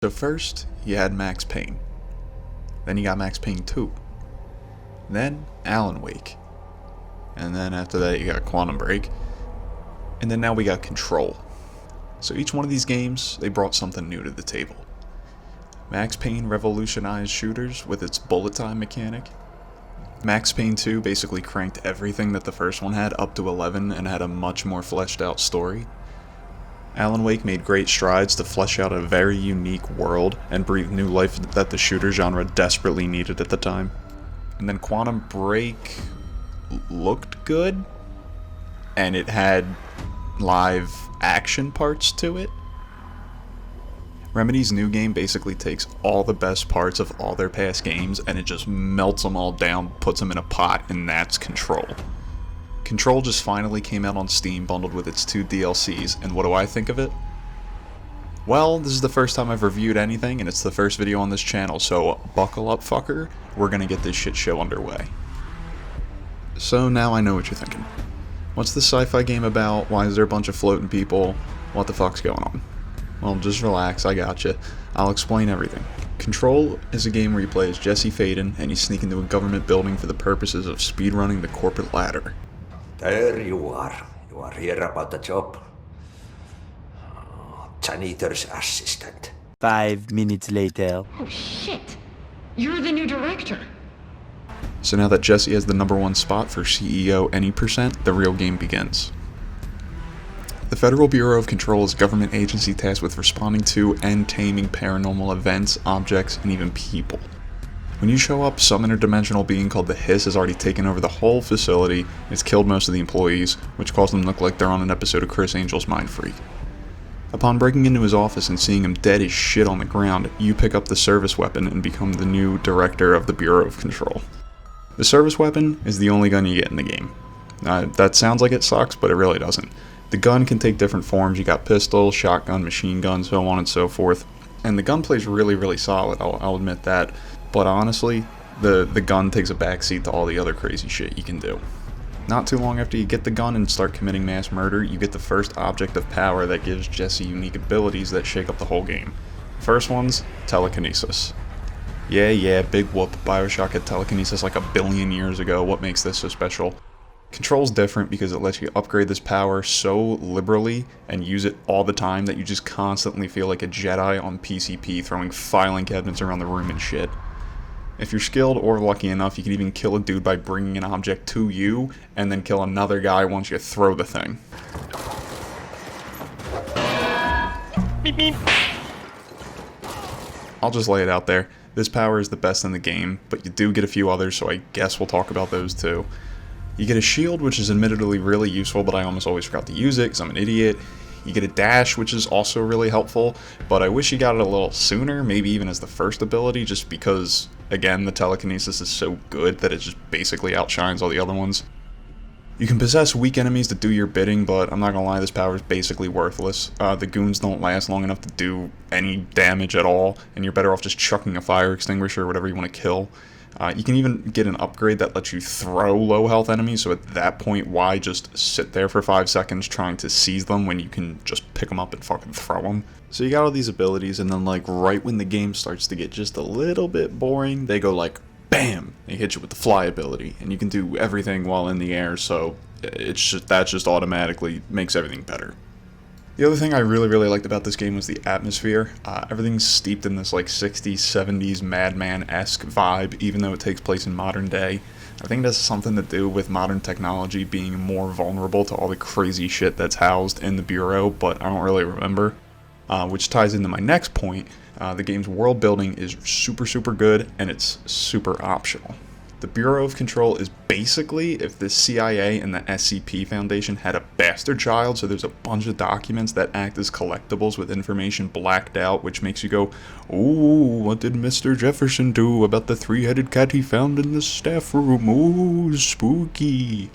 So first, you had Max Payne. Then you got Max Payne 2. Then Alan Wake. And then after that you got Quantum Break. And then now we got Control. So each one of these games, they brought something new to the table. Max Payne revolutionized shooters with its bullet time mechanic. Max Payne 2 basically cranked everything that the first one had up to 11 and had a much more fleshed out story. Alan Wake made great strides to flesh out a very unique world and breathe new life that the shooter genre desperately needed at the time. And then Quantum Break looked good, and it had live action parts to it. Remedy's new game basically takes all the best parts of all their past games and it just melts them all down, puts them in a pot, and that's Control. Control just finally came out on Steam bundled with its 2 DLCs, and what do I think of it? Well, this is the first time I've reviewed anything, and it's the first video on this channel, so buckle up, fucker. We're gonna get this shit show underway. So now I know what you're thinking. What's this sci-fi game about? Why is there a bunch of floating people? What the fuck's going on? Well, just relax, I gotcha. I'll explain everything. Control is a game where you play as Jesse Faden, and you sneak into a government building for the purposes of speedrunning the corporate ladder. There you are. You are here about the job. Janitor's assistant. 5 minutes later. Oh shit! You're the new director. So now that Jesse has the #1 spot for CEO any percent, the real game begins. The Federal Bureau of Control is a government agency tasked with responding to and taming paranormal events, objects, and even people. When you show up, some interdimensional being called the Hiss has already taken over the whole facility and has killed most of the employees, which caused them to look like they're on an episode of Chris Angel's Mind Freak. Upon breaking into his office and seeing him dead as shit on the ground, you pick up the service weapon and become the new director of the Bureau of Control. The service weapon is the only gun you get in the game. That sounds like it sucks, but it really doesn't. The gun can take different forms. You got pistol, shotgun, machine gun, so on and so forth. And the gunplay is really solid, I'll admit that. But honestly, the gun takes a backseat to all the other crazy shit you can do. Not too long after you get the gun and start committing mass murder, you get the first object of power that gives Jesse unique abilities that shake up the whole game. First one's telekinesis. Yeah, big whoop. Bioshock had telekinesis like 1 billion years ago. What makes this so special? Control's different because it lets you upgrade this power so liberally and use it all the time that you just constantly feel like a Jedi on PCP throwing filing cabinets around the room and shit. If you're skilled or lucky enough, you can even kill a dude by bringing an object to you and then kill another guy once you throw the thing. Beep beep. I'll just lay it out there. This power is the best in the game, but you do get a few others, so I guess we'll talk about those too. You get a shield, which is admittedly really useful, but I almost always forgot to use it because I'm an idiot. You get a dash, which is also really helpful, but I wish you got it a little sooner, maybe even as the first ability, just because, again, the telekinesis is so good that it just basically outshines all the other ones. You can possess weak enemies to do your bidding, but I'm not gonna lie, this power is basically worthless. The goons don't last long enough to do any damage at all, and you're better off just chucking a fire extinguisher or whatever you want to kill. You can even get an upgrade that lets you throw low health enemies, so at that point, why just sit there for 5 seconds trying to seize them when you can just pick them up and fucking throw them? So you got all these abilities, and then like right when the game starts to get just a little bit boring, they go like, BAM! They hit you with the fly ability, and you can do everything while in the air, so that just automatically makes everything better. The other thing I really liked about this game was the atmosphere. Everything's steeped in this like 60s, 70s Mad Men-esque vibe, even though it takes place in modern day. I think that's something to do with modern technology being more vulnerable to all the crazy shit that's housed in the Bureau, but I don't really remember. Which ties into my next point. The game's world building is super good, and it's super optional. The Bureau of Control is basically if the CIA and the SCP Foundation had a bastard child, so there's a bunch of documents that act as collectibles with information blacked out, which makes you go, ooh, what did Mr. Jefferson do about the 3-headed cat he found in the staff room? Ooh, spooky.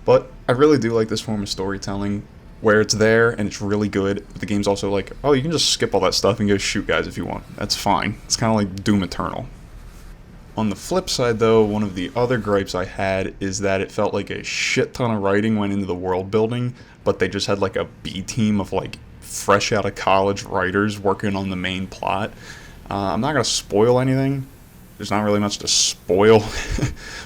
But I really do like this form of storytelling, where it's there and it's really good, but the game's also like, oh, you can just skip all that stuff and go shoot guys if you want. That's fine. It's kind of like Doom Eternal. On the flip side, though, one of the other gripes I had is that it felt like a shit ton of writing went into the world building, but they just had like a B team of like fresh out of college writers working on the main plot. I'm not going to spoil anything. There's not really much to spoil,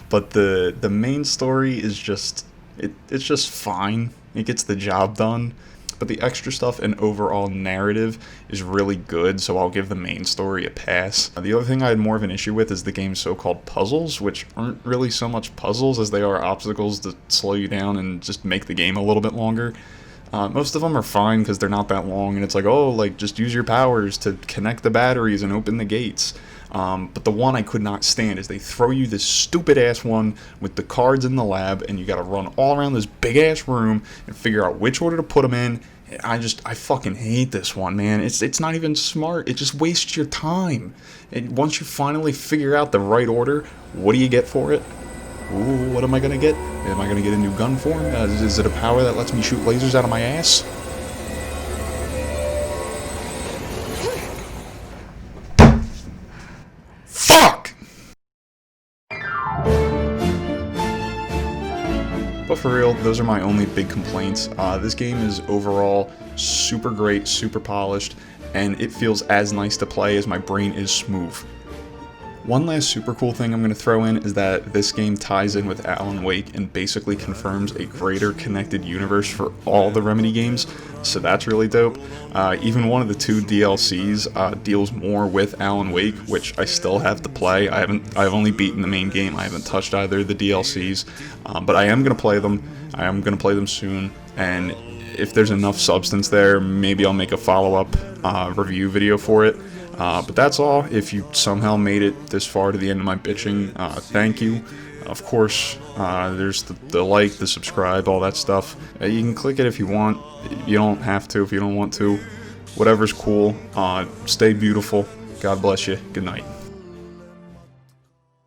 but the main story is just, it's just fine. It gets the job done. But the extra stuff and overall narrative is really good, so I'll give the main story a pass. The other thing I had more of an issue with is the game's so-called puzzles, which aren't really so much puzzles as they are obstacles to slow you down and just make the game a little bit longer. Most of them are fine because they're not that long, and it's like, oh, like, just use your powers to connect the batteries and open the gates. But the one I could not stand is they throw you this stupid-ass one with the cards in the lab, and you gotta run all around this big-ass room and figure out which order to put them in. I fucking hate this one, man. It's not even smart. It just wastes your time. And once you finally figure out the right order, what do you get for it? Ooh, what am I gonna get? Am I gonna get a new gun form? Is it a power that lets me shoot lasers out of my ass? Fuck! But for real, those are my only big complaints. This game is overall super great, super polished, and it feels as nice to play as my brain is smooth. One last super cool thing I'm going to throw in is that this game ties in with Alan Wake and basically confirms a greater connected universe for all the Remedy games, so that's really dope. Even one of the 2 DLCs deals more with Alan Wake, which I still have to play. I've only beaten the main game. I haven't touched either of the DLCs, but I am going to play them. I am going to play them soon, and if there's enough substance there, maybe I'll make a follow-up review video for it. But that's all. If you somehow made it this far to the end of my bitching, thank you. Of course, there's the like, the subscribe, all that stuff. You can click it if you want. You don't have to if you don't want to. Whatever's cool. Stay beautiful. God bless you. Good night.